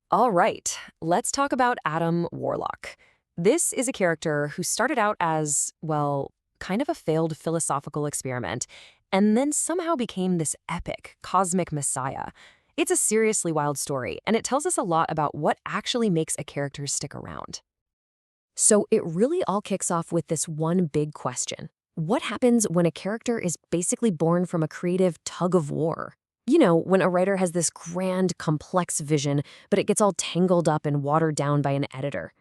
All right, let's talk about Adam Warlock. This is a character who started out as, well, kind of a failed philosophical experiment, and then somehow became this epic, cosmic messiah. It's a seriously wild story, and it tells us a lot about what actually makes a character stick around. So it really all kicks off with this one big question. What happens when a character is basically born from a creative tug of war? You know, when a writer has this grand, complex vision, but it gets all tangled up and watered down by an editor.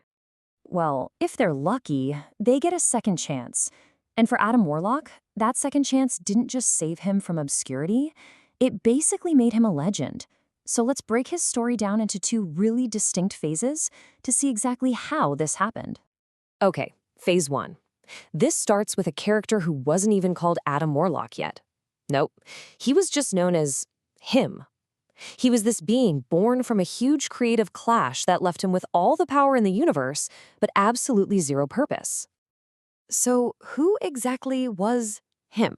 Well, if they're lucky, they get a second chance. And for Adam Warlock, that second chance didn't just save him from obscurity, it basically made him a legend. So let's break his story down into two really distinct phases to see exactly how this happened. Okay, phase one. This starts with a character who wasn't even called Adam Warlock yet. Nope, he was just known as him. He was this being born from a huge creative clash that left him with all the power in the universe, but absolutely zero purpose. So who exactly was him?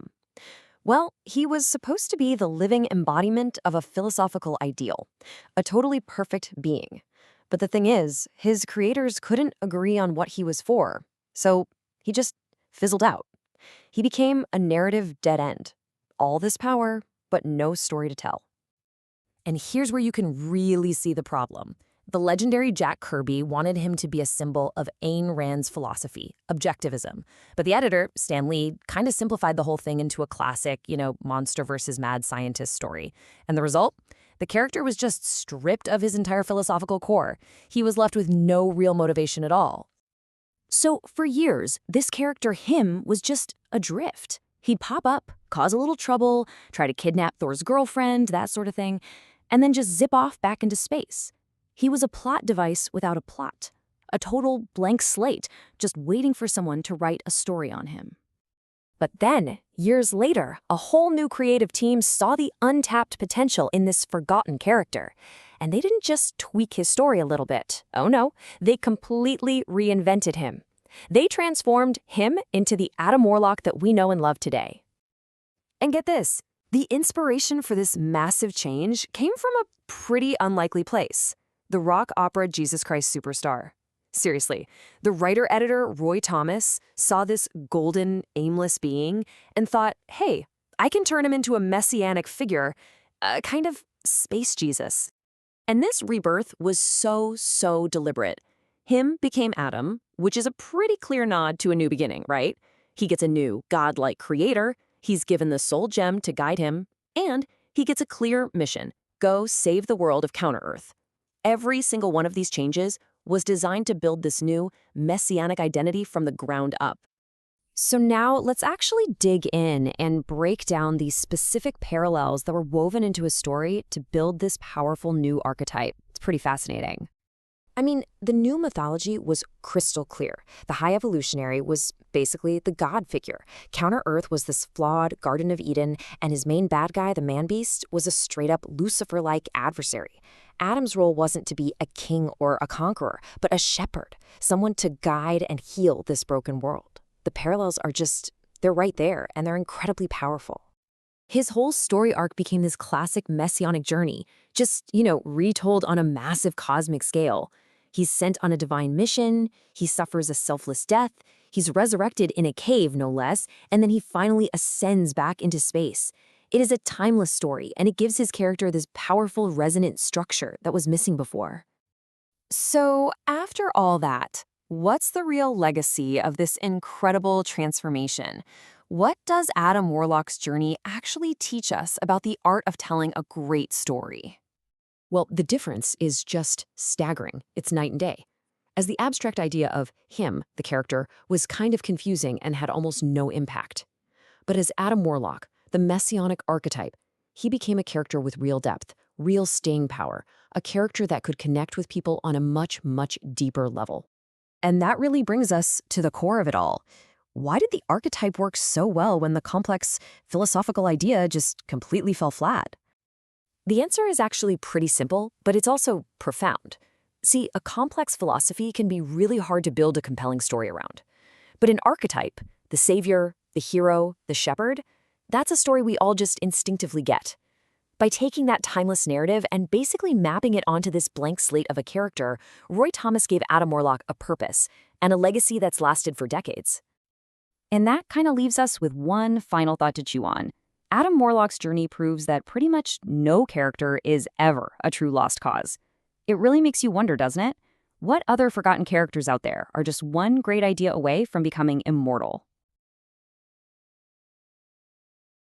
Well, he was supposed to be the living embodiment of a philosophical ideal, a totally perfect being. But the thing is, his creators couldn't agree on what he was for, so he just fizzled out. He became a narrative dead end. All this power, but no story to tell. And here's where you can really see the problem. The legendary Jack Kirby wanted him to be a symbol of Ayn Rand's philosophy, objectivism. But the editor, Stan Lee, kind of simplified the whole thing into a classic, monster versus mad scientist story. And the result? The character was just stripped of his entire philosophical core. He was left with no real motivation at all. So for years, this character, him, was just adrift. He'd pop up, cause a little trouble, try to kidnap Thor's girlfriend, that sort of thing, and then just zip off back into space. He was a plot device without a plot, a total blank slate, just waiting for someone to write a story on him. But then, years later, a whole new creative team saw the untapped potential in this forgotten character. And they didn't just tweak his story a little bit. Oh no, they completely reinvented him. They transformed him into the Adam Warlock that we know and love today. And get this, the inspiration for this massive change came from a pretty unlikely place. The rock opera Jesus Christ Superstar. Seriously, the writer-editor Roy Thomas saw this golden, aimless being and thought, hey, I can turn him into a messianic figure, a kind of space Jesus. And this rebirth was so deliberate. Him became Adam, which is a pretty clear nod to a new beginning, right? He gets a new, godlike creator, he's given the soul gem to guide him, and he gets a clear mission, go save the world of Counter-Earth. Every single one of these changes was designed to build this new, messianic identity from the ground up. So now let's actually dig in and break down these specific parallels that were woven into his story to build this powerful new archetype. It's pretty fascinating. I mean, the new mythology was crystal clear. The High Evolutionary was basically the god figure. Counter-Earth was this flawed Garden of Eden, and his main bad guy, the Man-Beast, was a straight-up Lucifer-like adversary. Adam's role wasn't to be a king or a conqueror, but a shepherd, someone to guide and heal this broken world. The parallels are they're right there, and they're incredibly powerful. His whole story arc became this classic messianic journey, retold on a massive cosmic scale. He's sent on a divine mission, he suffers a selfless death, he's resurrected in a cave, no less, and then he finally ascends back into space. It is a timeless story, and it gives his character this powerful, resonant structure that was missing before. So, after all that, what's the real legacy of this incredible transformation? What does Adam Warlock's journey actually teach us about the art of telling a great story? Well, the difference is just staggering. It's night and day. As the abstract idea of him, the character, was kind of confusing and had almost no impact. But as Adam Warlock, the messianic archetype, he became a character with real depth, real staying power, a character that could connect with people on a much deeper level. And that really brings us to the core of it all. Why did the archetype work so well when the complex philosophical idea just completely fell flat? The answer is actually pretty simple, but it's also profound. See, a complex philosophy can be really hard to build a compelling story around. But an archetype, the savior, the hero, the shepherd, that's a story we all just instinctively get. By taking that timeless narrative and basically mapping it onto this blank slate of a character, Roy Thomas gave Adam Warlock a purpose and a legacy that's lasted for decades. And that kind of leaves us with one final thought to chew on. Adam Warlock's journey proves that pretty much no character is ever a true lost cause. It really makes you wonder, doesn't it? What other forgotten characters out there are just one great idea away from becoming immortal?